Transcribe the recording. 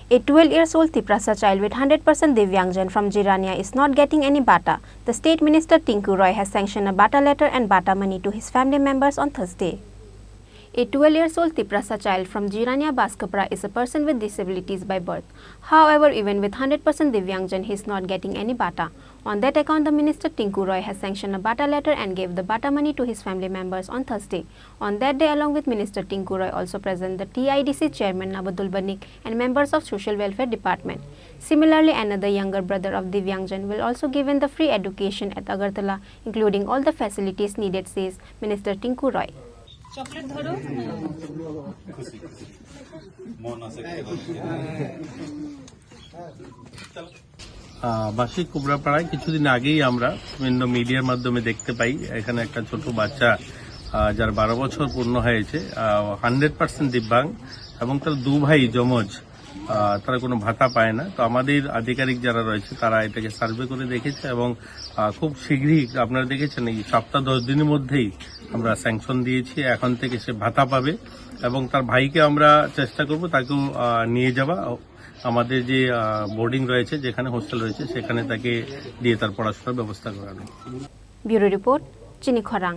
A 12-year-old Tiprasa child with 100% Divyangjan from Jirania is not getting any batta. The State Minister Tinku Roy has sanctioned a batta letter and batta money to his family members on Thursday. A 12-year-old Tiprasa child from Jirania Baskapura is a person with disabilities by birth. However, even with 100% Divyangjan, he is not getting any batta. On that account, the Minister Tinku Roy has sanctioned a batta letter and gave the batta money to his family members on Thursday. On that day, along with Minister Tinku Roy, also present the TIDC Chairman Nabadul Banik and members of Social Welfare Department. Similarly, another younger brother of Divyangjan will also given the free education at Agartala, including all the facilities needed, says Minister Tinku Roy. Chocolate ধরো বাসী কুবরাপাড়ায় কিছুদিন আগেই আমরা বিভিন্ন মিডিয়ার মাধ্যমে দেখতে পাই এখানে একটা ছোট বাচ্চা যার 12 বছর পূর্ণ হয়েছে 100% দিব্যাঙ্গ এবং তার দু ভাই যমজ তারা কোনো ভাতা পায় না। তো আমাদের আধিকারিক যারা রয়েছে তারা এটাকে সার্ভে করে দেখেছে এবং খুব শীঘ্রই আপনারা দেখেছেন এই সপ্তাহ 10 দিনের মধ্যেই আমরা স্যাংশন দিয়েছি। এখন থেকে সে ভাতা পাবে এবং তার ভাইকে আমরা চেষ্টা করব তাকেও নিয়ে যাওয়া আমাদের যে বোর্ডিং রয়েছে যেখানে হোস্টেল রয়েছে সেখানে তাকে দিয়ে তার পড়াশোনার ব্যবস্থা করানো। ব্যুরো রিপোর্ট, চিনি খরাং।